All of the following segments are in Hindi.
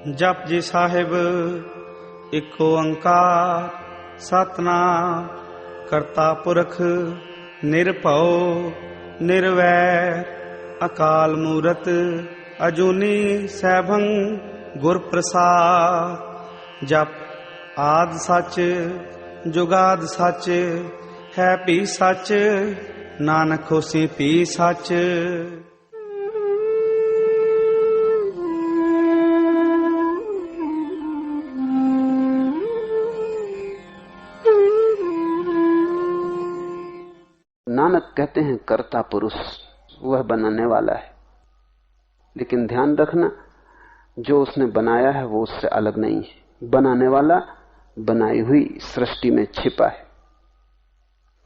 जप जी साहिब एक ओंकार सतनाम करता पुरख निरभव निर्वैर अकाल मूरत अजूनी सैभं गुर प्रसाद। जप आद सच जुगाद सच है भी सच नानक होसी भी सच। नानक कहते हैं कर्ता पुरुष वह बनाने वाला है, लेकिन ध्यान रखना जो उसने बनाया है वो उससे अलग नहीं है। बनाने वाला बनाई हुई सृष्टि में छिपा है,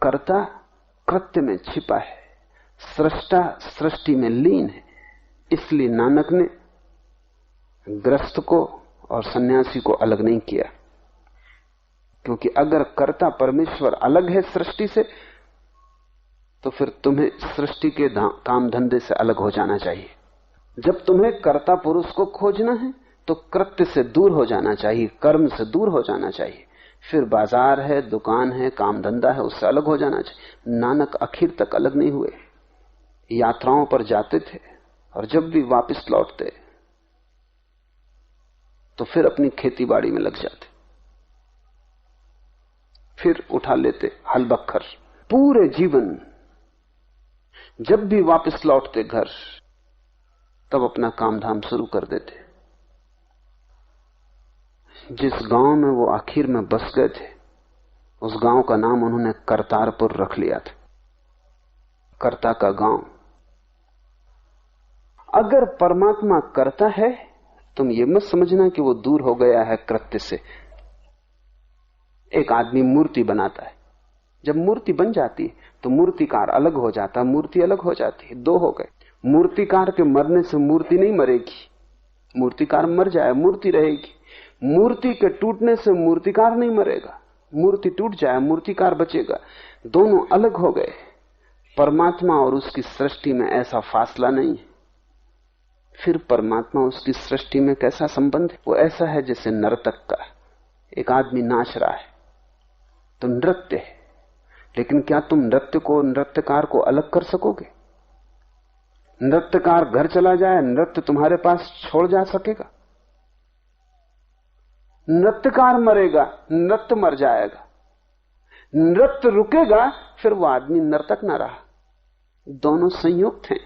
कर्ता कृत्य में छिपा है, सृष्टा सृष्टि में लीन है। इसलिए नानक ने गृहस्थ को और सन्यासी को अलग नहीं किया, क्योंकि अगर कर्ता परमेश्वर अलग है सृष्टि से तो फिर तुम्हें सृष्टि के काम धंधे से अलग हो जाना चाहिए। जब तुम्हें कर्ता पुरुष को खोजना है तो कृत्य से दूर हो जाना चाहिए, कर्म से दूर हो जाना चाहिए। फिर बाजार है, दुकान है, काम धंधा है, उससे अलग हो जाना चाहिए। नानक आखिर तक अलग नहीं हुए, यात्राओं पर जाते थे और जब भी वापस लौटते तो फिर अपनी खेती बाड़ी में लग जाते, फिर उठा लेते हल बखर। पूरे जीवन जब भी वापस लौटते घर तब अपना काम धाम शुरू कर देते। जिस गांव में वो आखिर में बस गए थे उस गांव का नाम उन्होंने करतारपुर रख लिया था, कर्ता का गांव। अगर परमात्मा करता है तुम ये मत समझना कि वो दूर हो गया है कृत्य से। एक आदमी मूर्ति बनाता है, जब मूर्ति बन जाती है तो मूर्तिकार अलग हो जाता, मूर्ति अलग हो जाती है, दो हो गए। मूर्तिकार के मरने से मूर्ति नहीं मरेगी, मूर्तिकार मर जाए मूर्ति रहेगी। मूर्ति के टूटने से मूर्तिकार नहीं मरेगा, मूर्ति टूट जाए मूर्तिकार बचेगा। दोनों अलग हो गए। परमात्मा और उसकी सृष्टि में ऐसा फासला नहीं है। फिर परमात्मा उसकी सृष्टि में कैसा संबंध है? वो ऐसा है जैसे नर्तक का। एक आदमी नाच रहा है तो नृत्य है, लेकिन क्या तुम नृत्य को नृत्यकार को अलग कर सकोगे? नृत्यकार घर चला जाए, नृत्य तुम्हारे पास छोड़ जा सकेगा? नृत्यकार मरेगा, नृत्य मर जाएगा। नृत्य रुकेगा, फिर वो आदमी नर्तक न रहा। दोनों संयुक्त हैं।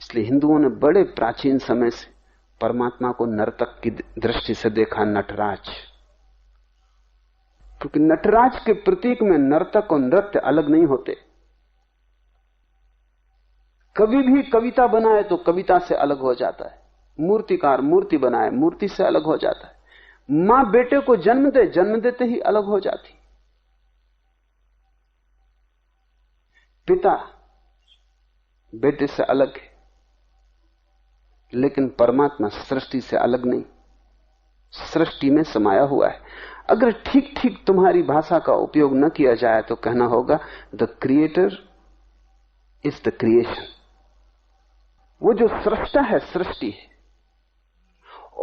इसलिए हिंदुओं ने बड़े प्राचीन समय से परमात्मा को नर्तक की दृष्टि से देखा, नटराज। क्योंकि नटराज के प्रतीक में नर्तक और नृत्य अलग नहीं होते। कभी भी कविता बनाए तो कविता से अलग हो जाता है, मूर्तिकार मूर्ति बनाए मूर्ति से अलग हो जाता है। मां बेटे को जन्म दे, जन्म देते ही अलग हो जाती। पिता बेटे से अलग है, लेकिन परमात्मा सृष्टि से अलग नहीं, सृष्टि में समाया हुआ है। अगर ठीक ठीक तुम्हारी भाषा का उपयोग न किया जाए तो कहना होगा the creator is the creation. वो जो सृष्टा है सृष्टि है।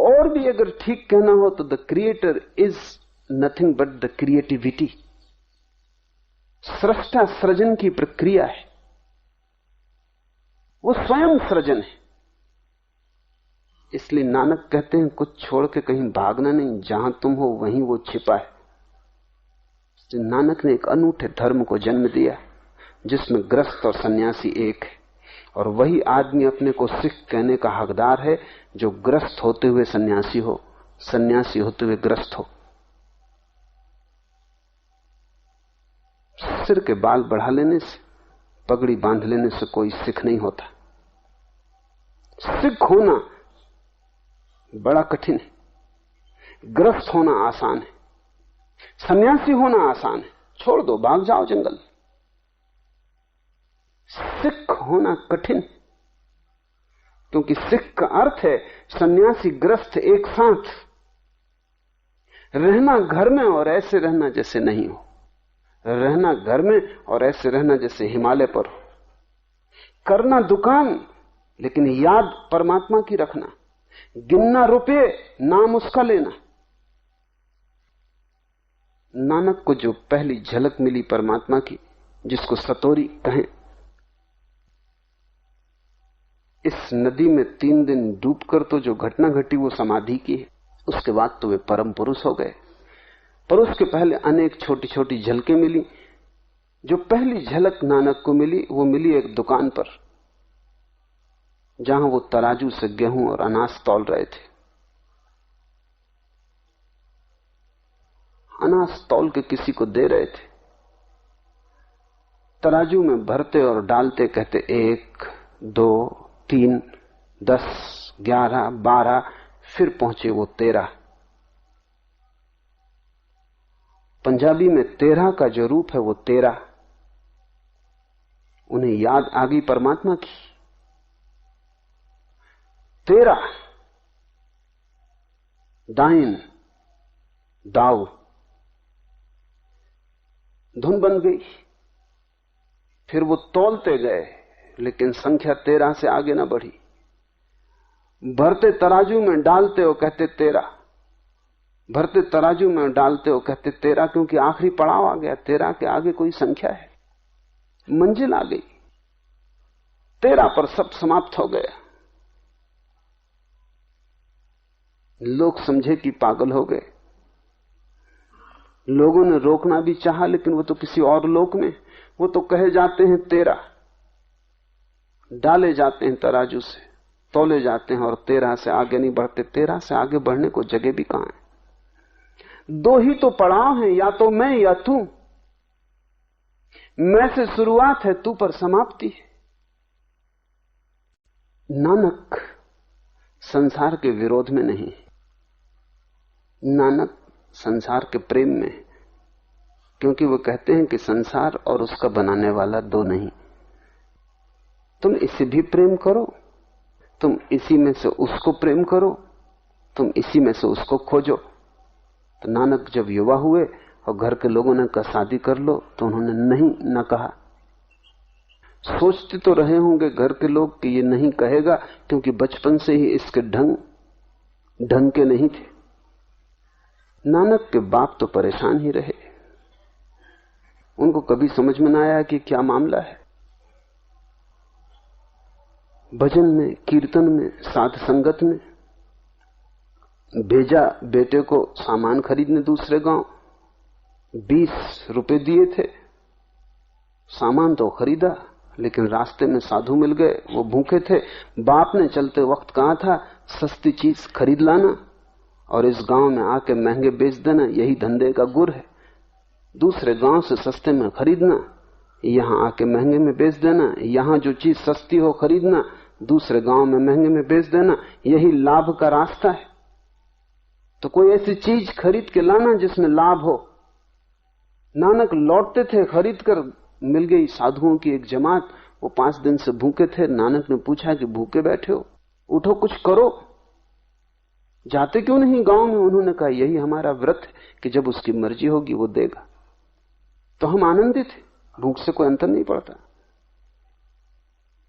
और भी अगर ठीक कहना हो तो the creator is nothing but the creativity. सृष्टा सृजन की प्रक्रिया है, वो स्वयं सृजन है। इसलिए नानक कहते हैं कुछ छोड़ के कहीं भागना नहीं, जहां तुम हो वहीं वो छिपा है। नानक ने एक अनूठे धर्म को जन्म दिया जिसमें गृहस्थ और सन्यासी एक है, और वही आदमी अपने को सिख कहने का हकदार है जो गृहस्थ होते हुए सन्यासी हो, सन्यासी होते हुए गृहस्थ हो। सिर के बाल बढ़ा लेने से, पगड़ी बांध लेने से कोई सिख नहीं होता। सिख होना बड़ा कठिन है, गृहस्थ होना आसान है, सन्यासी होना आसान है। छोड़ दो, भाग जाओ जंगल। सिख होना कठिन, क्योंकि सिख का अर्थ है सन्यासी गृहस्थ एक साथ रहना, घर में और ऐसे रहना जैसे नहीं हो, रहना घर में और ऐसे रहना जैसे हिमालय पर हो, करना दुकान लेकिन याद परमात्मा की रखना। गिनना रुपये, नाम उसका लेना। नानक को जो पहली झलक मिली परमात्मा की, जिसको सतोरी कहें, इस नदी में 3 दिन डूबकर तो जो घटना घटी वो समाधि की है। उसके बाद तो वे परम पुरुष हो गए। पर उसके पहले अनेक छोटी छोटी झलकें मिली। जो पहली झलक नानक को मिली वो मिली एक दुकान पर, जहां वो तराजू से गेहूं और अनाज तौल रहे थे। अनाज तौल के किसी को दे रहे थे। तराजू में भरते और डालते, कहते 1, 2, 3, 10, 11, 12, फिर पहुंचे वो 13। पंजाबी में 13 का जो रूप है वो 13। उन्हें याद आ गई परमात्मा की। 13 दाइन दाऊ, धुन बन गई। फिर वो तौलते गए, लेकिन संख्या 13 से आगे ना बढ़ी। भरते तराजू में डालते हो, कहते 13। भरते तराजू में डालते हो, कहते 13, क्योंकि आखिरी पड़ाव आ गया। 13 के आगे कोई संख्या है, मंजिल आ गई। 13 पर सब समाप्त हो गया। लोग समझे कि पागल हो गए। लोगों ने रोकना भी चाहा, लेकिन वो तो किसी और लोक में। वो तो कहे जाते हैं 13, डाले जाते हैं तराजू से, तौले जाते हैं, और 13 से आगे नहीं बढ़ते। 13 से आगे बढ़ने को जगह भी कहां है? 2 ही तो पड़ाव हैं, या तो मैं या तू। मैं से शुरुआत है, तू पर समाप्ति है। नानक संसार के विरोध में नहीं, नानक संसार के प्रेम में है। क्योंकि वो कहते हैं कि संसार और उसका बनाने वाला 2 नहीं। तुम इसे भी प्रेम करो, तुम इसी में से उसको प्रेम करो, तुम इसी में से उसको खोजो। तो नानक जब युवा हुए और घर के लोगों ने कहा शादी कर लो, तो उन्होंने नहीं न कहा। सोचते तो रहे होंगे घर के लोग कि ये नहीं कहेगा, क्योंकि बचपन से ही इसके ढंग के नहीं थे। नानक के बाप तो परेशान ही रहे। उनको कभी समझ में ना आया कि क्या मामला है। भजन में, कीर्तन में, साध संगत में भेजा बेटे को सामान खरीदने दूसरे गांव। 20 रुपए दिए थे, सामान तो खरीदा, लेकिन रास्ते में साधु मिल गए, वो भूखे थे। बाप ने चलते वक्त कहा था सस्ती चीज खरीद लाना और इस गांव में आके महंगे बेच देना, यही धंधे का गुर है। दूसरे गांव से सस्ते में खरीदना, यहां आके महंगे में बेच देना। यहां जो चीज सस्ती हो खरीदना, दूसरे गांव में महंगे में बेच देना, यही लाभ का रास्ता है। तो कोई ऐसी चीज खरीद के लाना जिसमें लाभ हो। नानक लौटते थे, खरीद कर मिल गई साधुओं की एक जमात। वो 5 दिन से भूखे थे। नानक ने पूछा कि भूखे बैठे हो, उठो कुछ करो, जाते क्यों नहीं गांव में? उन्होंने कहा यही हमारा व्रत है कि जब उसकी मर्जी होगी वो देगा। तो हम आनंदित थे, भूख से कोई अंतर नहीं पड़ता।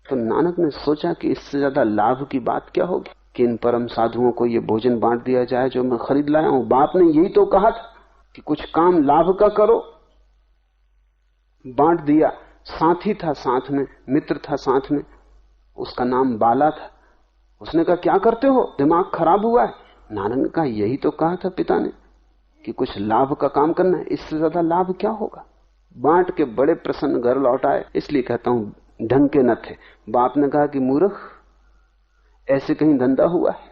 तो नानक ने सोचा कि इससे ज्यादा लाभ की बात क्या होगी कि इन परम साधुओं को ये भोजन बांट दिया जाए जो मैं खरीद लाया हूं। बाप ने यही तो कहा था कि कुछ काम लाभ का करो। बांट दिया। साथी था साथ में, मित्र था साथ में, उसका नाम बाला था। उसने कहा क्या करते हो, दिमाग खराब हुआ है? नानक ने कहा यही तो कहा था पिता ने कि कुछ लाभ का काम करना है, इससे ज्यादा लाभ क्या होगा। बांट के बड़े प्रसन्न घर लौट आए। इसलिए कहता हूं ढंग के न थे। बाप ने कहा कि मूर्ख, ऐसे कहीं धंधा हुआ है,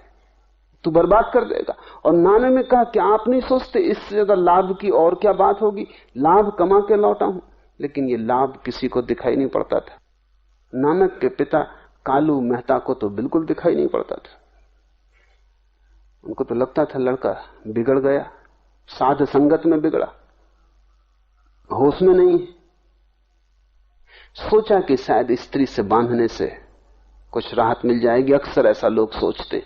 तू बर्बाद कर देगा। और नानक ने कहा कि आप नहीं सोचते इससे ज्यादा लाभ की और क्या बात होगी। लाभ कमा के लौटा हूं, लेकिन ये लाभ किसी को दिखाई नहीं पड़ता था। नानक के पिता कालू मेहता को तो बिल्कुल दिखाई नहीं पड़ता था। उनको तो लगता था लड़का बिगड़ गया, साध संगत में बिगड़ा, होश में नहीं। सोचा कि शायद स्त्री से बांधने से कुछ राहत मिल जाएगी। अक्सर ऐसा लोग सोचते।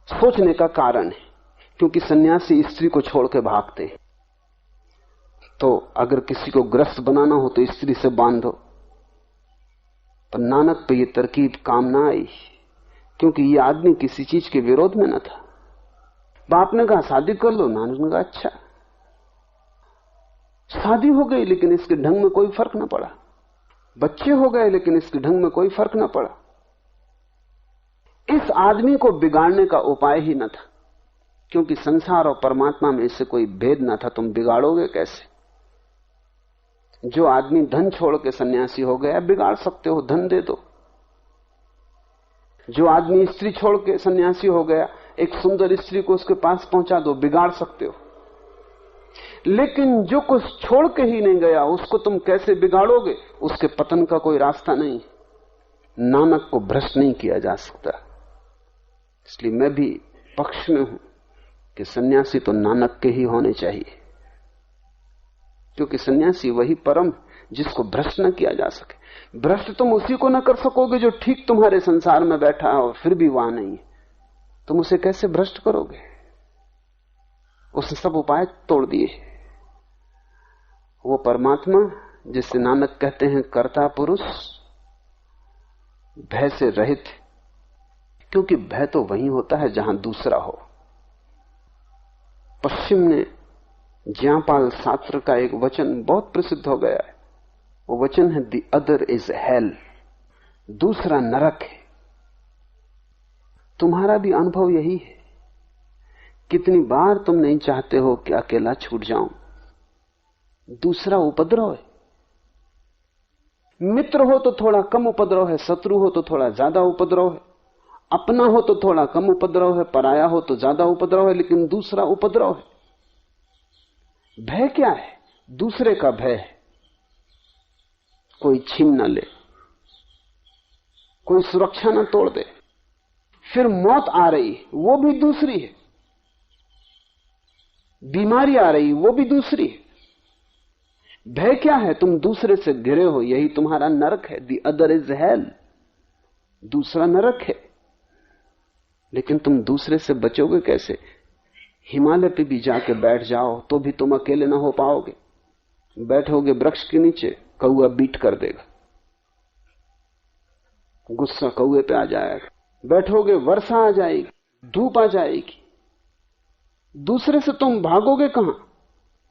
सोचने का कारण है क्योंकि सन्यासी स्त्री को छोड़ के भागते हैं। तो अगर किसी को ग्रस्त बनाना हो तो स्त्री से बांधो। पर नानक पे ये तरकीब काम ना आई। क्योंकि ये आदमी किसी चीज के विरोध में न था। बाप ने कहा शादी कर लो, नानक ने कहा अच्छा। शादी हो गई लेकिन इसके ढंग में कोई फर्क न पड़ा, बच्चे हो गए लेकिन इसके ढंग में कोई फर्क न पड़ा। इस आदमी को बिगाड़ने का उपाय ही न था, क्योंकि संसार और परमात्मा में इससे कोई भेद न था। तुम बिगाड़ोगे कैसे? जो आदमी धन छोड़ के सन्यासी हो गया, बिगाड़ सकते हो, धन दे दो। जो आदमी स्त्री छोड़ के सन्यासी हो गया, एक सुंदर स्त्री को उसके पास पहुंचा दो, बिगाड़ सकते हो। लेकिन जो कुछ छोड़ के ही नहीं गया, उसको तुम कैसे बिगाड़ोगे? उसके पतन का कोई रास्ता नहीं। नानक को भ्रष्ट नहीं किया जा सकता। इसलिए मैं भी पक्ष में हूं कि सन्यासी तो नानक के ही होने चाहिए, क्योंकि सन्यासी वही परम जिसको भ्रष्ट न किया जा सके। भ्रष्ट तुम उसी को न कर सकोगे जो ठीक तुम्हारे संसार में बैठा है और फिर भी वहां नहीं है। तुम उसे कैसे भ्रष्ट करोगे? उसने सब उपाय तोड़ दिए। वो परमात्मा जिसे नानक कहते हैं कर्ता पुरुष, भय से रहित, क्योंकि भय तो वही होता है जहां दूसरा हो। पश्चिम ने ज्ञापाल सात्र का एक वचन बहुत प्रसिद्ध हो गया है। वो वचन है द अदर इज हेल, दूसरा नरक है। तुम्हारा भी अनुभव यही है। कितनी बार तुम नहीं चाहते हो कि अकेला छूट जाऊं, दूसरा उपद्रव है। मित्र हो तो थोड़ा कम उपद्रव है, शत्रु हो तो थोड़ा ज्यादा उपद्रव है, अपना हो तो थोड़ा कम उपद्रव है, पराया हो तो ज्यादा उपद्रव है, लेकिन दूसरा उपद्रव है। भय क्या है? दूसरे का भय है। कोई छीन न ले, कोई सुरक्षा न तोड़ दे। फिर मौत आ रही, वो भी दूसरी है। बीमारी आ रही, वो भी दूसरी है। भय क्या है? तुम दूसरे से घिरे हो, यही तुम्हारा नरक है। द अदर इज हेल, दूसरा नरक है। लेकिन तुम दूसरे से बचोगे कैसे? हिमालय पे भी जाके बैठ जाओ तो भी तुम अकेले ना हो पाओगे। बैठोगे वृक्ष के नीचे, कौआ बीट कर देगा, गुस्सा कौए पे आ जाएगा। बैठोगे, वर्षा आ जाएगी, धूप आ जाएगी। दूसरे से तुम भागोगे कहां?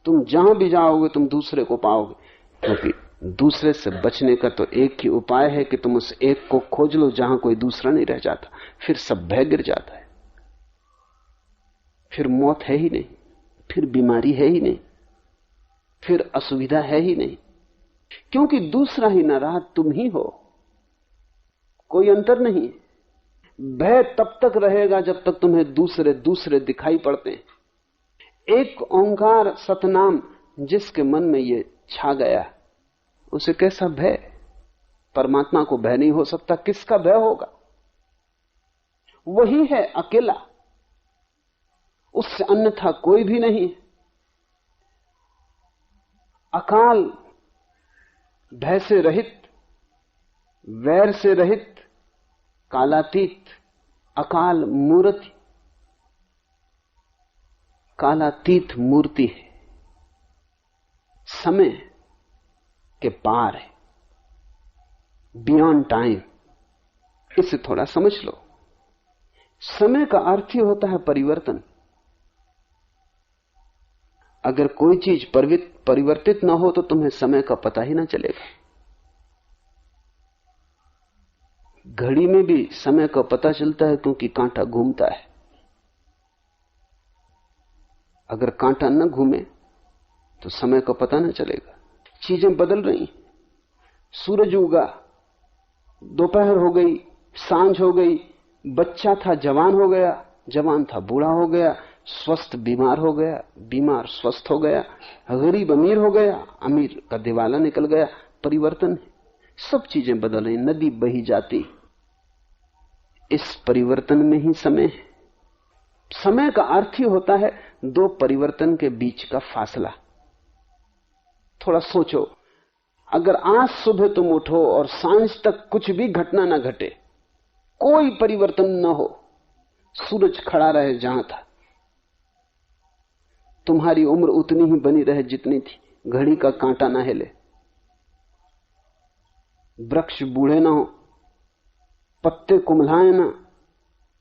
तुम जहां भी जाओगे तुम दूसरे को पाओगे, क्योंकि दूसरे से बचने का तो एक ही उपाय है कि तुम उस एक को खोज लो जहां कोई दूसरा नहीं रह जाता। फिर सब भय गिर जाता है। फिर मौत है ही नहीं, फिर बीमारी है ही नहीं, फिर असुविधा है ही नहीं, क्योंकि दूसरा ही ना रहा, तुम ही हो। कोई अंतर नहीं। भय तब तक रहेगा जब तक तुम्हें दूसरे दूसरे दिखाई पड़ते हैं। एक ओंकार सतनाम जिसके मन में ये छा गया, उसे कैसा भय? परमात्मा को भय नहीं हो सकता, किसका भय होगा? वही है अकेला, उससे अन्यथा कोई भी नहीं। अकाल, भय से रहित, वैर से रहित, कालातीत, अकाल मूर्ति, कालातीत मूर्ति है, समय के पार है, बियॉन्ड टाइम। इसे थोड़ा समझ लो। समय का अर्थ ही होता है परिवर्तन। अगर कोई चीज परिवर्तित ना हो तो तुम्हें समय का पता ही ना चलेगा। घड़ी में भी समय का पता चलता है क्योंकि कांटा घूमता है। अगर कांटा न घूमे तो समय का पता न चलेगा। चीजें बदल रही, सूरज उगा, दोपहर हो गई, सांझ हो गई, बच्चा था जवान हो गया, जवान था बूढ़ा हो गया, स्वस्थ बीमार हो गया, बीमार स्वस्थ हो गया, गरीब अमीर हो गया, अमीर का दिवाला निकल गया। परिवर्तन है, सब चीजें बदल रही, नदी बही जाती। इस परिवर्तन में ही समय है। समय का अर्थ ही होता है दो परिवर्तन के बीच का फासला। थोड़ा सोचो, अगर आज सुबह तुम उठो और सांझ तक कुछ भी घटना ना घटे, कोई परिवर्तन ना हो, सूरज खड़ा रहे जहां था, तुम्हारी उम्र उतनी ही बनी रहे जितनी थी, घड़ी का कांटा ना हिले, वृक्ष बूढ़े ना हो, पत्ते कुम्हलाए ना,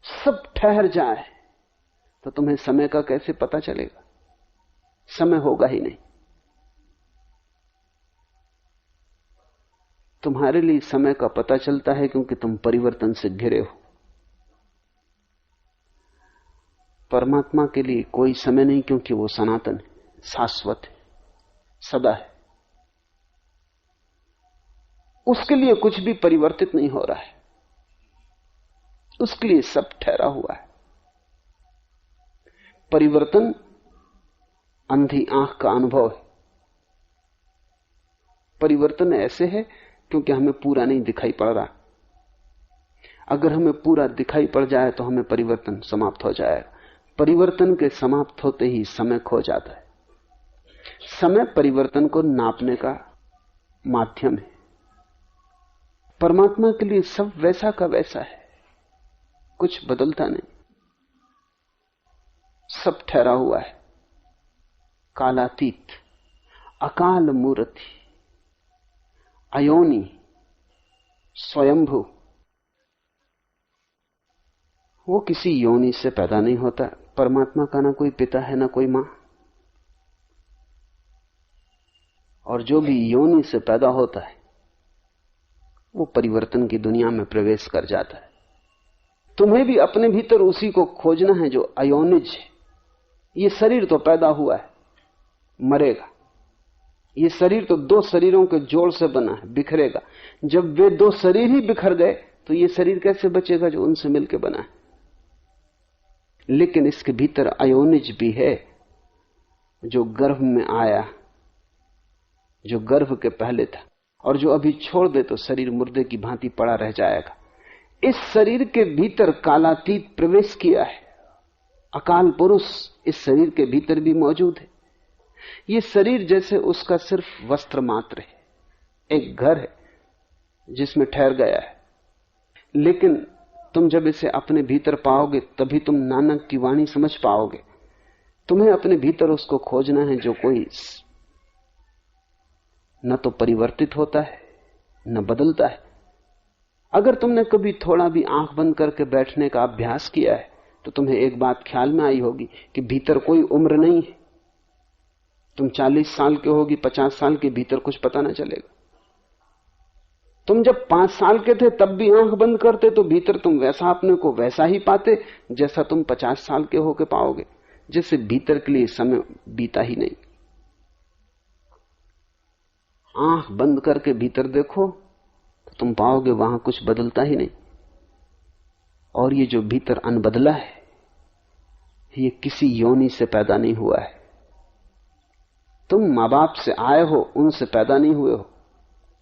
सब ठहर जाए तो तुम्हें समय का कैसे पता चलेगा? समय होगा ही नहीं। तुम्हारे लिए समय का पता चलता है क्योंकि तुम परिवर्तन से घिरे हो। परमात्मा के लिए कोई समय नहीं, क्योंकि वो सनातन है, शाश्वत है, सदा है। उसके लिए कुछ भी परिवर्तित नहीं हो रहा है, उसके लिए सब ठहरा हुआ है। परिवर्तन अंधी आंख का अनुभव है। परिवर्तन ऐसे है क्योंकि हमें पूरा नहीं दिखाई पड़ रहा। अगर हमें पूरा दिखाई पड़ जाए तो हमें परिवर्तन समाप्त हो जाएगा। परिवर्तन के समाप्त होते ही समय खो जाता है। समय परिवर्तन को नापने का माध्यम है। परमात्मा के लिए सब वैसा का वैसा है, कुछ बदलता नहीं, सब ठहरा हुआ है। कालातीत, अकाल मूर्ति, अयोनि, स्वयंभू। वो किसी योनि से पैदा नहीं होता। परमात्मा का ना कोई पिता है ना कोई मां। और जो भी योनि से पैदा होता है वो परिवर्तन की दुनिया में प्रवेश कर जाता है। तुम्हें भी अपने भीतर उसी को खोजना है जो अयोनिज है। ये शरीर तो पैदा हुआ है, मरेगा। ये शरीर तो दो शरीरों के जोड़ से बना है, बिखरेगा। जब वे दो शरीर ही बिखर गए तो ये शरीर कैसे बचेगा जो उनसे मिलकर बना है? लेकिन इसके भीतर अयोनिज भी है, जो गर्भ में आया, जो गर्भ के पहले था, और जो अभी छोड़ दे तो शरीर मुर्दे की भांति पड़ा रह जाएगा। इस शरीर के भीतर कालातीत प्रवेश किया है। अकाल पुरुष इस शरीर के भीतर भी मौजूद है। ये शरीर जैसे उसका सिर्फ वस्त्र मात्र है, एक घर है जिसमें ठहर गया है। लेकिन तुम जब इसे अपने भीतर पाओगे तभी तुम नानक की वाणी समझ पाओगे। तुम्हें अपने भीतर उसको खोजना है जो कोई न तो परिवर्तित होता है न बदलता है। अगर तुमने कभी थोड़ा भी आंख बंद करके बैठने का अभ्यास किया है तो तुम्हें एक बात ख्याल में आई होगी कि भीतर कोई उम्र नहीं है। तुम 40 साल के होगी, 50 साल के, भीतर कुछ पता ना चलेगा। तुम जब 5 साल के थे तब भी आंख बंद करते तो भीतर तुम वैसा अपने को वैसा ही पाते जैसा तुम 50 साल के होके पाओगे। जैसे भीतर के लिए समय बीता ही नहीं। आंख बंद करके भीतर देखो तो तुम पाओगे वहां कुछ बदलता ही नहीं। और ये जो भीतर अनबदला है ये किसी योनि से पैदा नहीं हुआ है। तुम मां बाप से आए हो, उनसे पैदा नहीं हुए हो।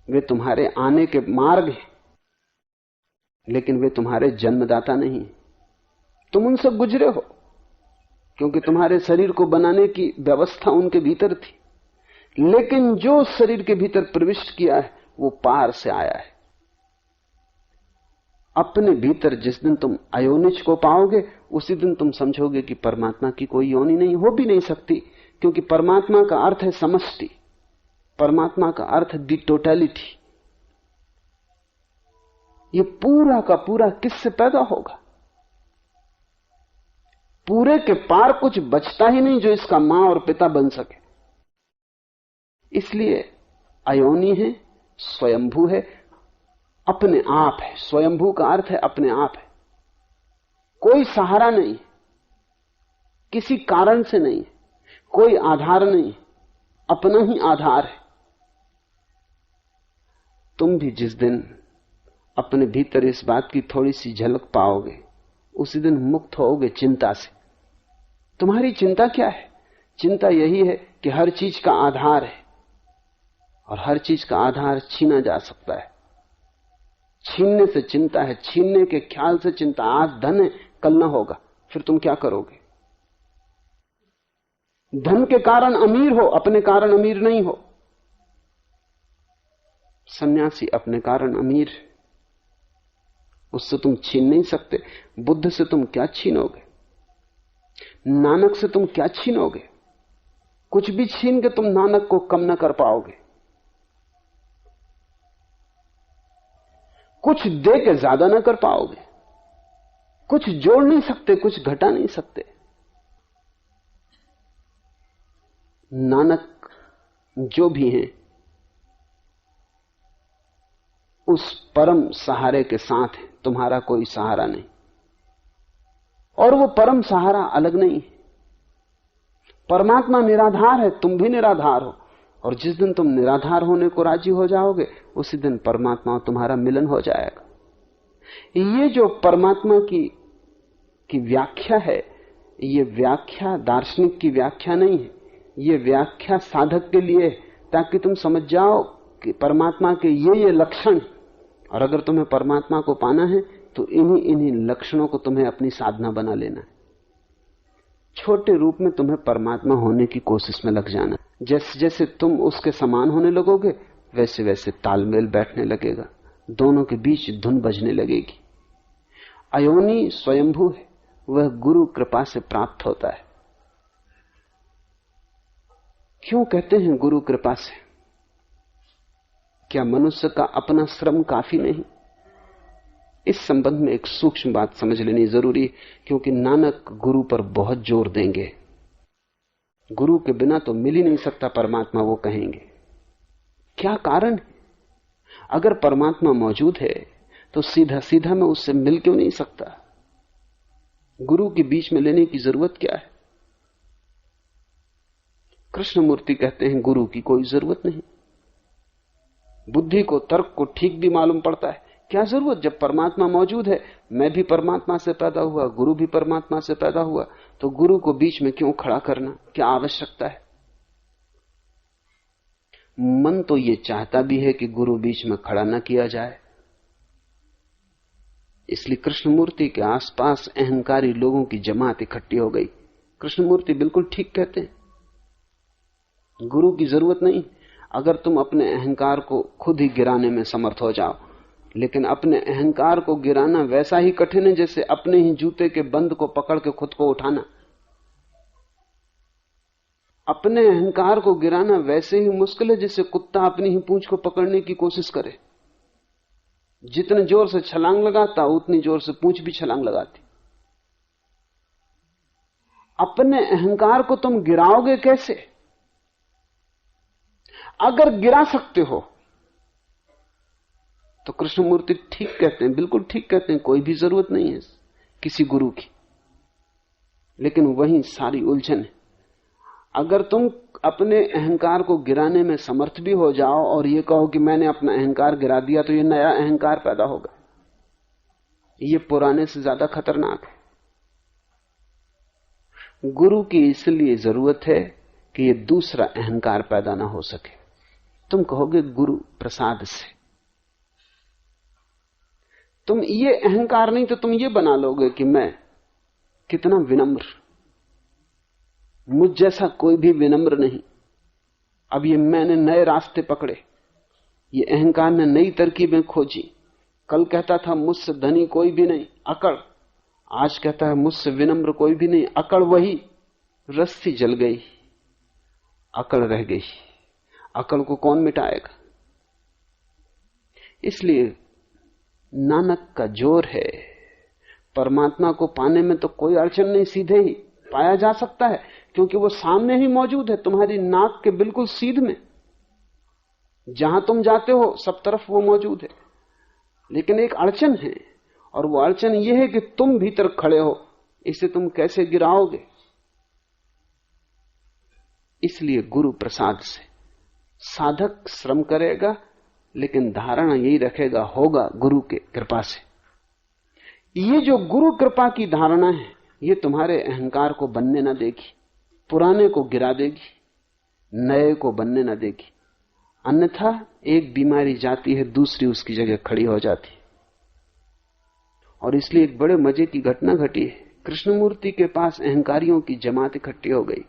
वे तुम्हारे आने के मार्ग हैं, लेकिन वे तुम्हारे जन्मदाता नहीं। तुम उनसे गुजरे हो क्योंकि तुम्हारे शरीर को बनाने की व्यवस्था उनके भीतर थी। लेकिन जो शरीर के भीतर प्रविष्ट किया है वो पार से आया है। अपने भीतर जिस दिन तुम अयोनिज को पाओगे उसी दिन तुम समझोगे कि परमात्मा की कोई योनि नहीं, हो भी नहीं सकती, क्योंकि परमात्मा का अर्थ है समष्टि। परमात्मा का अर्थ है दी टोटलिटी। ये पूरा का पूरा किससे पैदा होगा? पूरे के पार कुछ बचता ही नहीं जो इसका मां और पिता बन सके। इसलिए अयोनि है, स्वयंभू है, अपने आप है। स्वयंभू का अर्थ है अपने आप है। कोई सहारा नहीं, किसी कारण से नहीं, कोई आधार नहीं, अपना ही आधार है। तुम भी जिस दिन अपने भीतर इस बात की थोड़ी सी झलक पाओगे उसी दिन मुक्त होगे चिंता से। तुम्हारी चिंता क्या है? चिंता यही है कि हर चीज का आधार है और हर चीज का आधार छीना जा सकता है। छीनने से चिंता है, छीनने के ख्याल से चिंता। आज धन है, कल ना होगा, फिर तुम क्या करोगे? धन के कारण अमीर हो, अपने कारण अमीर नहीं हो। सन्यासी अपने कारण अमीर, उससे तुम छीन नहीं सकते। बुद्ध से तुम क्या छीनोगे? नानक से तुम क्या छीनोगे? कुछ भी छीन के तुम नानक को कम न कर पाओगे। कुछ दे के ज्यादा न कर पाओगे। कुछ जोड़ नहीं सकते, कुछ घटा नहीं सकते। नानक जो भी हैं उस परम सहारे के साथ है, तुम्हारा कोई सहारा नहीं। और वो परम सहारा अलग नहीं है। परमात्मा निराधार है, तुम भी निराधार हो, और जिस दिन तुम निराधार होने को राजी हो जाओगे उसी दिन परमात्मा और तुम्हारा मिलन हो जाएगा। ये जो परमात्मा की व्याख्या है, ये व्याख्या दार्शनिक की व्याख्या नहीं है, ये व्याख्या साधक के लिए, ताकि तुम समझ जाओ कि परमात्मा के ये लक्षण, और अगर तुम्हें परमात्मा को पाना है तो इन्हीं लक्षणों को तुम्हें अपनी साधना बना लेना है। छोटे रूप में तुम्हें परमात्मा होने की कोशिश में लग जाना। जैसे जैसे तुम उसके समान होने लगोगे वैसे वैसे तालमेल बैठने लगेगा, दोनों के बीच धुन बजने लगेगी। अयोनी स्वयंभू है, वह गुरु कृपा से प्राप्त होता है। क्यों कहते हैं गुरु कृपा से? क्या मनुष्य का अपना श्रम काफी नहीं? इस संबंध में एक सूक्ष्म बात समझ लेनी जरूरी है, क्योंकि नानक गुरु पर बहुत जोर देंगे। गुरु के बिना तो मिल ही नहीं सकता परमात्मा, वो कहेंगे। क्या कारण है? अगर परमात्मा मौजूद है तो सीधा सीधा मैं उससे मिल क्यों नहीं सकता? गुरु के बीच में लेने की जरूरत क्या है? कृष्णमूर्ति कहते हैं गुरु की कोई जरूरत नहीं। बुद्धि को, तर्क को ठीक भी मालूम पड़ता है, क्या जरूरत? जब परमात्मा मौजूद है, मैं भी परमात्मा से पैदा हुआ, गुरु भी परमात्मा से पैदा हुआ, तो गुरु को बीच में क्यों खड़ा करना? क्या आवश्यकता है? मन तो ये चाहता भी है कि गुरु बीच में खड़ा न किया जाए, इसलिए कृष्णमूर्ति के आसपास अहंकारी लोगों की जमात इकट्ठी हो गई। कृष्णमूर्ति बिल्कुल ठीक कहते हैं, गुरु की जरूरत नहीं। अगर तुम अपने अहंकार को खुद ही गिराने में समर्थ हो जाओ, लेकिन अपने अहंकार को गिराना वैसा ही कठिन है जैसे अपने ही जूते के बंद को पकड़ के खुद को उठाना। अपने अहंकार को गिराना वैसे ही मुश्किल है जैसे कुत्ता अपनी ही पूंछ को पकड़ने की कोशिश करे। जितने जोर से छलांग लगाता उतनी जोर से पूंछ भी छलांग लगाती। अपने अहंकार को तुम गिराओगे कैसे? अगर गिरा सकते हो तो कृष्णमूर्ति ठीक कहते हैं, बिल्कुल ठीक कहते हैं, कोई भी जरूरत नहीं है किसी गुरु की। लेकिन वहीं सारी उलझन है। अगर तुम अपने अहंकार को गिराने में समर्थ भी हो जाओ और ये कहो कि मैंने अपना अहंकार गिरा दिया, तो ये नया अहंकार पैदा होगा। ये पुराने से ज्यादा खतरनाक है। गुरु की इसलिए जरूरत है कि ये दूसरा अहंकार पैदा ना हो सके। तुम कहोगे गुरु प्रसाद से, तुम ये अहंकार नहीं तो तुम ये बना लोगे कि मैं कितना विनम्र, मुझ जैसा कोई भी विनम्र नहीं। अब ये मैंने नए रास्ते पकड़े, ये अहंकार ने नई तरकीबें खोजी। कल कहता था मुझसे धनी कोई भी नहीं, अकड़। आज कहता है मुझसे विनम्र कोई भी नहीं, अकड़। वही रस्सी जल गई, अकड़ रह गई। अकड़ को कौन मिटाएगा? इसलिए नानक का जोर है, परमात्मा को पाने में तो कोई अड़चन नहीं, सीधे ही पाया जा सकता है, क्योंकि वो सामने ही मौजूद है, तुम्हारी नाक के बिल्कुल सीध में। जहां तुम जाते हो सब तरफ वो मौजूद है। लेकिन एक अड़चन है, और वो अड़चन ये है कि तुम भीतर खड़े हो, इसे तुम कैसे गिराओगे? इसलिए गुरु प्रसाद से साधक श्रम करेगा, लेकिन धारणा यही रखेगा, होगा गुरु के कृपा से। ये जो गुरु कृपा की धारणा है, ये तुम्हारे अहंकार को बनने ना देगी, पुराने को गिरा देगी, नए को बनने ना देगी। अन्यथा एक बीमारी जाती है, दूसरी उसकी जगह खड़ी हो जाती है। और इसलिए एक बड़े मजे की घटना घटी है। कृष्णमूर्ति के पास अहंकारियों की जमात इकट्ठी हो गई।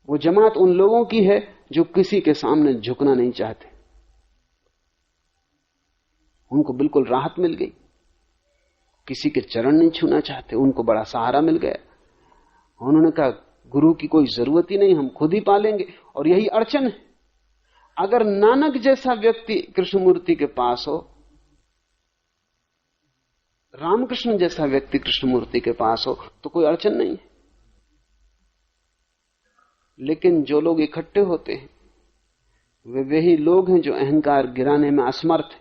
वो जमात उन लोगों की है जो किसी के सामने झुकना नहीं चाहते। उनको बिल्कुल राहत मिल गई, किसी के चरण नहीं छूना चाहते, उनको बड़ा सहारा मिल गया। उन्होंने कहा गुरु की कोई जरूरत ही नहीं, हम खुद ही पालेंगे। और यही अड़चन है। अगर नानक जैसा व्यक्ति कृष्णमूर्ति के पास हो, रामकृष्ण जैसा व्यक्ति कृष्णमूर्ति के पास हो तो कोई अड़चन नहीं है। लेकिन जो लोग इकट्ठे होते हैं वे वही लोग हैं जो अहंकार गिराने में असमर्थ हैं।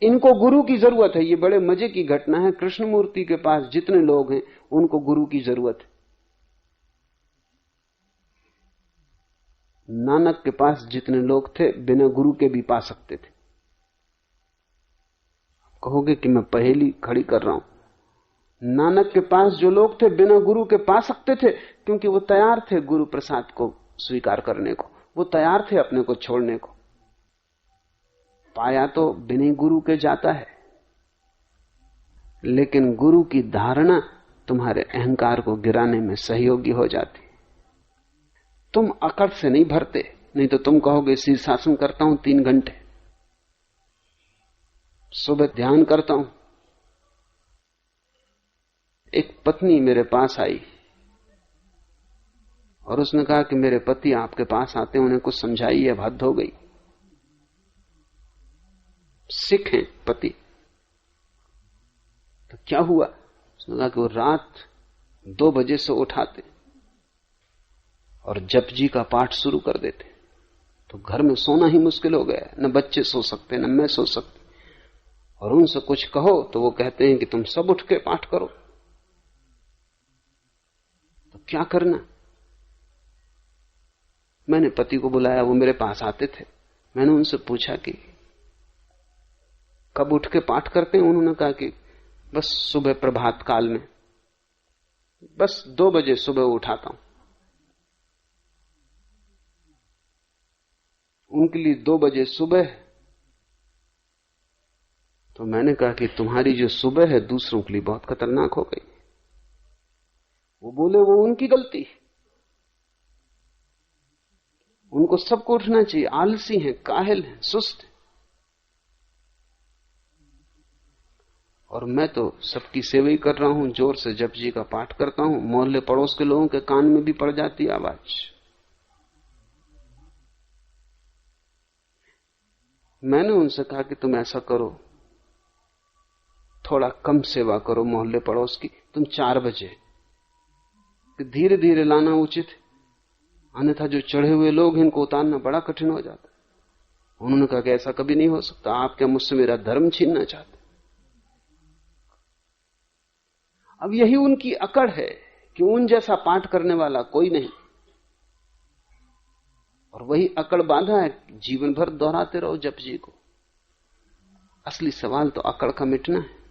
इनको गुरु की जरूरत है। ये बड़े मजे की घटना है। कृष्णमूर्ति के पास जितने लोग हैं उनको गुरु की जरूरत है। नानक के पास जितने लोग थे बिना गुरु के भी पा सकते थे। कहोगे कि मैं पहेली खड़ी कर रहा हूं। नानक के पास जो लोग थे बिना गुरु के पा सकते थे, क्योंकि वो तैयार थे गुरु प्रसाद को स्वीकार करने को, वो तैयार थे अपने को छोड़ने को। पाया तो बिना गुरु के जाता है, लेकिन गुरु की धारणा तुम्हारे अहंकार को गिराने में सहयोगी हो जाती। तुम अकड़ से नहीं भरते, नहीं तो तुम कहोगे शीर्षासन करता हूं 3 घंटे, सुबह ध्यान करता हूं। एक पत्नी मेरे पास आई और उसने कहा कि मेरे पति आपके पास आते हैं, उन्हें कुछ समझाइए, अब हद हो गई। सिख हैं पति। तो क्या हुआ? उसने कहा कि वो रात 2 बजे से उठाते और जपजी का पाठ शुरू कर देते, तो घर में सोना ही मुश्किल हो गया। न बच्चे सो सकते, न मैं सो सकती। और उनसे कुछ कहो तो वो कहते हैं कि तुम सब उठ के पाठ करो। तो क्या करना? मैंने पति को बुलाया, वो मेरे पास आते थे। मैंने उनसे पूछा कि कब उठ के पाठ करते हैं? उन्होंने कहा कि बस सुबह प्रभात काल में, बस 2 बजे सुबह उठाता हूं। उनके लिए 2 बजे सुबह। तो मैंने कहा कि तुम्हारी जो सुबह है दूसरों के लिए बहुत खतरनाक हो गई। वो बोले वो उनकी गलती, उनको सबको उठना चाहिए, आलसी हैं, काहिल हैं, सुस्त हैं। और मैं तो सबकी सेवा ही कर रहा हूं, जोर से जपजी का पाठ करता हूं, मोहल्ले पड़ोस के लोगों के कान में भी पड़ जाती आवाज। मैंने उनसे कहा कि तुम ऐसा करो, थोड़ा कम सेवा करो मोहल्ले पड़ोस की, तुम 4 बजे, धीरे धीरे लाना उचित है, अन्यथा जो चढ़े हुए लोग इनको उतारना बड़ा कठिन हो जाता है। उन्होंने कहा कि ऐसा कभी नहीं हो सकता, आप क्या मुझसे मेरा धर्म छीनना चाहते? अब यही उनकी अकड़ है कि उन जैसा पाठ करने वाला कोई नहीं, और वही अकड़ बांधा है, जीवन भर दोहराते रहो जपजी को। असली सवाल तो अकड़ का मिटना है।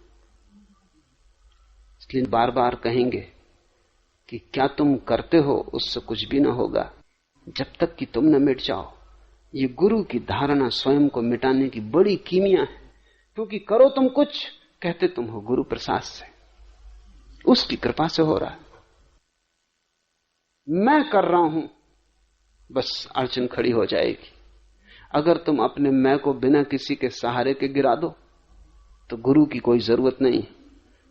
इसलिए बार बार कहेंगे कि क्या तुम करते हो उससे कुछ भी ना होगा जब तक कि तुम न मिट जाओ। ये गुरु की धारणा स्वयं को मिटाने की बड़ी कीमिया है, क्योंकि करो तुम कुछ, कहते तुम हो गुरु प्रसाद से, उसकी कृपा से हो रहा है। मैं कर रहा हूं, बस अड़चन खड़ी हो जाएगी। अगर तुम अपने मैं को बिना किसी के सहारे के गिरा दो तो गुरु की कोई जरूरत नहीं।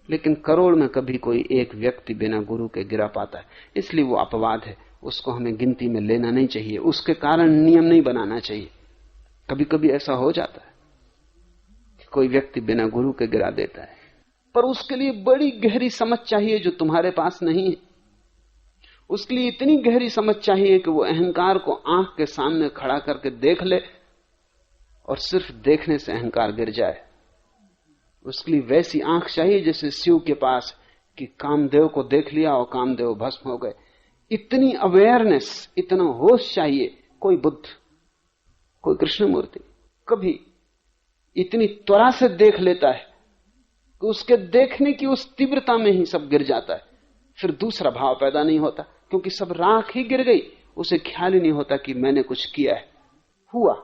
लेकिन करोड़ में कभी कोई एक व्यक्ति बिना गुरु के गिरा पाता है, इसलिए वो अपवाद है, उसको हमें गिनती में लेना नहीं चाहिए, उसके कारण नियम नहीं बनाना चाहिए। कभी कभी ऐसा हो जाता है कि कोई व्यक्ति बिना गुरु के गिरा देता है, पर उसके लिए बड़ी गहरी समझ चाहिए जो तुम्हारे पास नहीं है। उसके लिए इतनी गहरी समझ चाहिए कि वो अहंकार को आंख के सामने खड़ा करके देख ले और सिर्फ देखने से अहंकार गिर जाए। उसके लिए वैसी आंख चाहिए जैसे शिव के पास, कि कामदेव को देख लिया और कामदेव भस्म हो गए। इतनी अवेयरनेस, इतना होश चाहिए। कोई बुद्ध, कोई कृष्णमूर्ति कभी इतनी त्वरा से देख लेता है कि उसके देखने की उस तीव्रता में ही सब गिर जाता है, फिर दूसरा भाव पैदा नहीं होता, क्योंकि सब राख ही गिर गई। उसे ख्याल ही नहीं होता कि मैंने कुछ किया है, हुआ।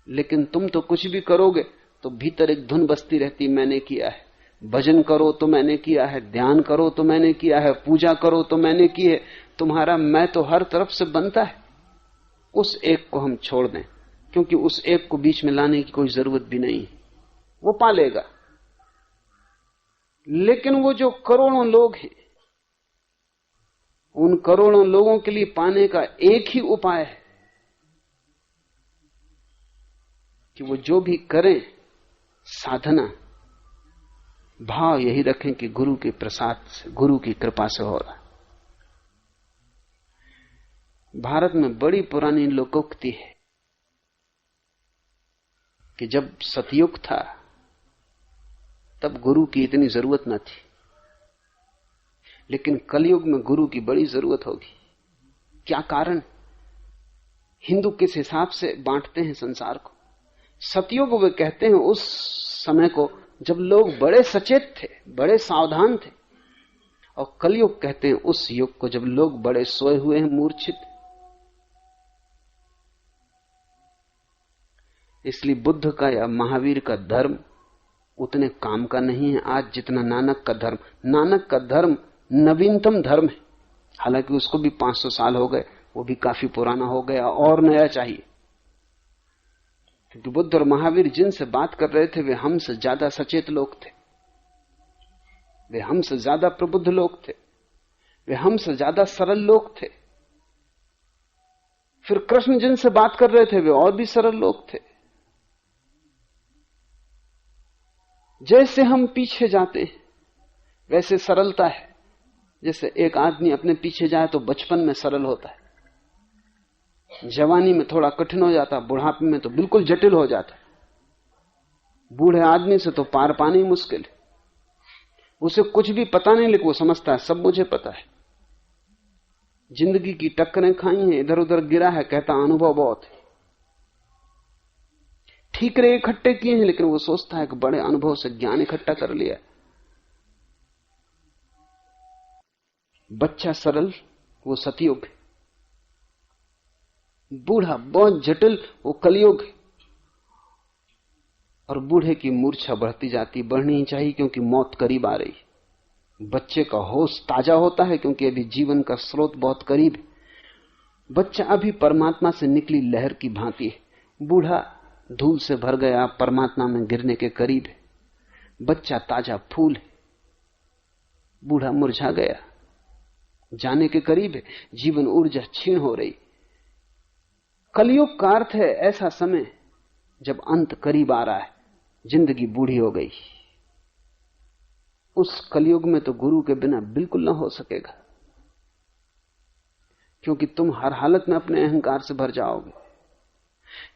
लेकिन तुम तो कुछ भी करोगे तो भीतर एक धुन बसती रहती, मैंने किया है। भजन करो तो मैंने किया है, ध्यान करो तो मैंने किया है, पूजा करो तो मैंने की है। तुम्हारा मैं तो हर तरफ से बनता है। उस एक को हम छोड़ दें, क्योंकि उस एक को बीच में लाने की कोई जरूरत भी नहीं, वो पालेगा। लेकिन वो जो करोड़ों लोग हैं, उन करोड़ों लोगों के लिए पाने का एक ही उपाय है कि वो जो भी करें साधना, भाव यही रखें कि गुरु के प्रसाद से, गुरु की कृपा से हो रहा। भारत में बड़ी पुरानी लोकोक्ति है कि जब सतयुग था तब गुरु की इतनी जरूरत न थी, लेकिन कलयुग में गुरु की बड़ी जरूरत होगी। क्या कारण? हिंदू किस हिसाब से बांटते हैं संसार को? सतयुग वे कहते हैं उस समय को जब लोग बड़े सचेत थे, बड़े सावधान थे, और कलयुग कहते हैं उस युग को जब लोग बड़े सोए हुए हैं, मूर्छित। इसलिए बुद्ध का या महावीर का धर्म उतने काम का नहीं है आज जितना नानक का धर्म। नानक का धर्म नवीनतम धर्म है, हालांकि उसको भी 500 साल हो गए, वो भी काफी पुराना हो गया और नया चाहिए। क्योंकि बुद्ध और महावीर जिनसे बात कर रहे थे वे हमसे ज्यादा सचेत लोग थे, वे हमसे ज्यादा प्रबुद्ध लोग थे, वे हमसे ज्यादा सरल लोग थे। फिर कृष्ण जिनसे बात कर रहे थे वे और भी सरल लोग थे। जैसे हम पीछे जाते हैं वैसे सरलता है। जैसे एक आदमी अपने पीछे जाए तो बचपन में सरल होता है, जवानी में थोड़ा कठिन हो जाता, बुढ़ापे में तो बिल्कुल जटिल हो जाता। बूढ़े आदमी से तो पार पानी मुश्किल है, उसे कुछ भी पता नहीं, लेकिन वो समझता है सब मुझे पता है। जिंदगी की टक्करें खाई हैं, इधर उधर गिरा है, कहता अनुभव बहुत है। ठीकरे इकट्ठे किए हैं, लेकिन वो सोचता है कि बड़े अनुभव से ज्ञान इकट्ठा कर लिया। बच्चा सरल, वो सतयुग है। बूढ़ा बहुत जटिल, वो कलयुग है। और बूढ़े की मूर्छा बढ़ती जाती, बढ़नी ही चाहिए क्योंकि मौत करीब आ रही है। बच्चे का होश ताजा होता है क्योंकि अभी जीवन का स्रोत बहुत करीब है। बच्चा अभी परमात्मा से निकली लहर की भांति है, बूढ़ा धूल से भर गया, परमात्मा में गिरने के करीब है। बच्चा ताजा फूल है, बूढ़ा मुरझा गया, जाने के करीब है, जीवन ऊर्जा क्षीण हो रही। कलयुग का अर्थ है ऐसा समय जब अंत करीब आ रहा है, जिंदगी बूढ़ी हो गई। उस कलयुग में तो गुरु के बिना बिल्कुल ना हो सकेगा, क्योंकि तुम हर हालत में अपने अहंकार से भर जाओगे।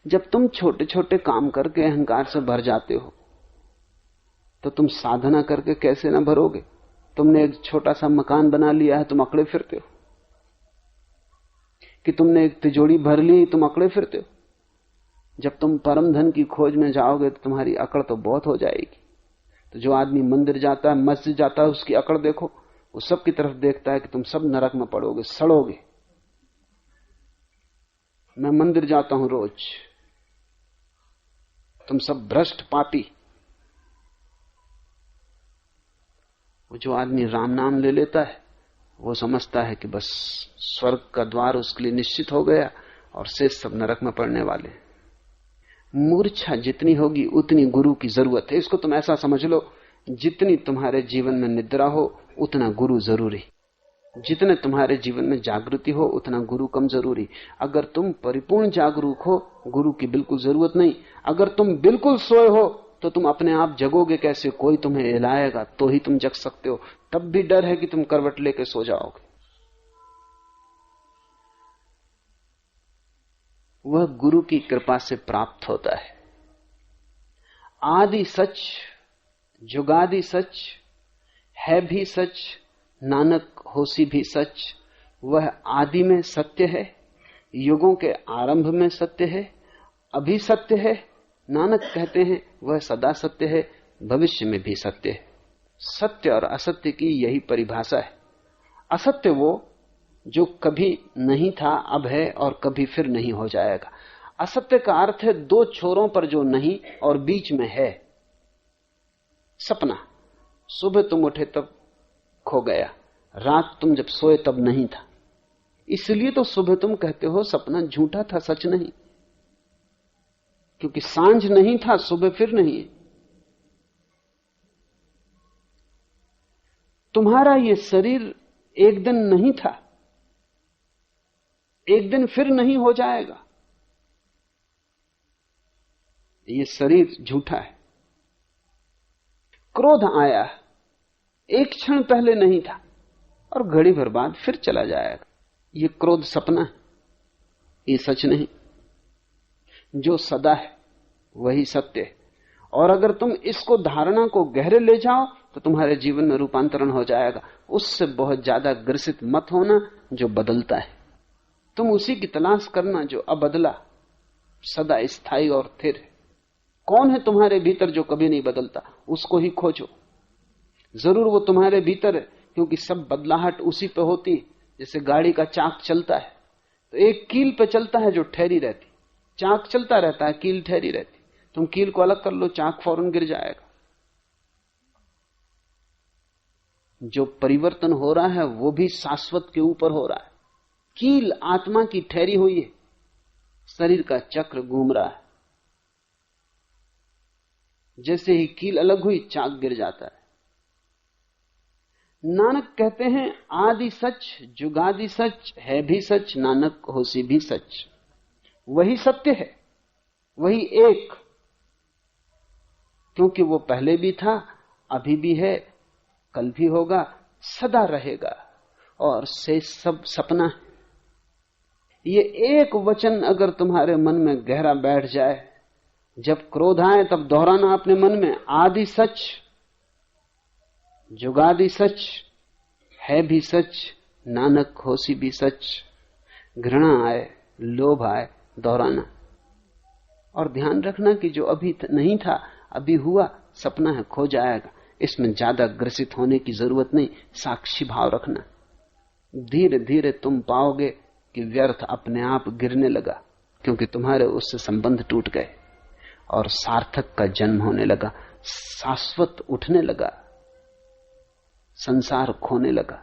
जब तुम छोटे छोटे काम करके अहंकार से भर जाते हो तो तुम साधना करके कैसे ना भरोगे? तुमने एक छोटा सा मकान बना लिया है, तुम अकड़े फिरते हो। कि तुमने एक तिजोरी भर ली, तुम अकड़े फिरते हो। जब तुम परम धन की खोज में जाओगे तो तुम्हारी अकड़ तो बहुत हो जाएगी। तो जो आदमी मंदिर जाता है, मस्जिद जाता है, उसकी अकड़ देखो, वो सब की तरफ देखता है कि तुम सब नरक में पड़ोगे, सड़ोगे। मैं मंदिर जाता हूं रोज, तुम सब भ्रष्ट पापी। वो जो आदमी राम नाम ले लेता है वो समझता है कि बस स्वर्ग का द्वार उसके लिए निश्चित हो गया और शेष सब नरक में पड़ने वाले। मूर्छा जितनी होगी उतनी गुरु की जरूरत है। इसको तुम ऐसा समझ लो, जितनी तुम्हारे जीवन में निद्रा हो उतना गुरु जरूरी, जितने तुम्हारे जीवन में जागृति हो उतना गुरु कम जरूरी। अगर तुम परिपूर्ण जागरूक हो गुरु की बिल्कुल जरूरत नहीं। अगर तुम बिल्कुल सोए हो तो तुम अपने आप जगोगे कैसे? कोई तुम्हें हिलाएगा तो ही तुम जग सकते हो, तब भी डर है कि तुम करवट लेके सो जाओगे। वह गुरु की कृपा से प्राप्त होता है। आदि सच, जुगादि सच, है भी सच, नानक होसी भी सच। वह आदि में सत्य है, युगों के आरंभ में सत्य है, अभी सत्य है। नानक कहते हैं वह सदा सत्य है, भविष्य में भी सत्य है। सत्य और असत्य की यही परिभाषा है। असत्य वो जो कभी नहीं था, अब है और कभी फिर नहीं हो जाएगा। असत्य का अर्थ है दो छोरों पर जो नहीं और बीच में है। सपना, सुबह तुम उठे तब खो गया, रात तुम जब सोए तब नहीं था। इसलिए तो सुबह तुम कहते हो सपना झूठा था, सच नहीं, क्योंकि सांझ नहीं था, सुबह फिर नहीं है। तुम्हारा ये शरीर एक दिन नहीं था, एक दिन फिर नहीं हो जाएगा। ये शरीर झूठा है। क्रोध आया, एक क्षण पहले नहीं था और घड़ी भर बाद फिर चला जाएगा। ये क्रोध सपना है, ये सच नहीं। जो सदा है वही सत्य है। और अगर तुम इसको धारणा को गहरे ले जाओ तो तुम्हारे जीवन में रूपांतरण हो जाएगा। उससे बहुत ज्यादा ग्रसित मत होना जो बदलता है। तुम उसी की तलाश करना जो अबदला, सदा स्थायी और स्थिर है। कौन है तुम्हारे भीतर जो कभी नहीं बदलता? उसको ही खोजो। जरूर वो तुम्हारे भीतर है, क्योंकि सब बदलाहट उसी पे होती है। जैसे गाड़ी का चाक चलता है तो एक कील पे चलता है जो ठहरी रहती, चाक चलता रहता है, कील ठहरी रहती। तुम कील को अलग कर लो, चाक फौरन गिर जाएगा। जो परिवर्तन हो रहा है वो भी शाश्वत के ऊपर हो रहा है। कील आत्मा की ठहरी हुई है, शरीर का चक्र घूम रहा है। जैसे ही कील अलग हुई चाक गिर जाता है। नानक कहते हैं आदि सच जुगादि सच है भी सच, नानक होसी भी सच। वही सत्य है, वही एक, क्योंकि वो पहले भी था, अभी भी है, कल भी होगा, सदा रहेगा। और से सब सपना है। ये एक वचन अगर तुम्हारे मन में गहरा बैठ जाए, जब क्रोध आए तब दोहराना अपने मन में, आदि सच जुगादि सच है भी सच, नानक होसी भी सच। घृणा आए, लोभ आए, दोहराना। और ध्यान रखना कि जो अभी नहीं था, अभी हुआ, सपना है, खो जाएगा। इसमें ज्यादा ग्रसित होने की जरूरत नहीं, साक्षी भाव रखना। धीरे धीरे तुम पाओगे कि व्यर्थ अपने आप गिरने लगा, क्योंकि तुम्हारे उससे संबंध टूट गए और सार्थक का जन्म होने लगा, शाश्वत उठने लगा, संसार खोने लगा।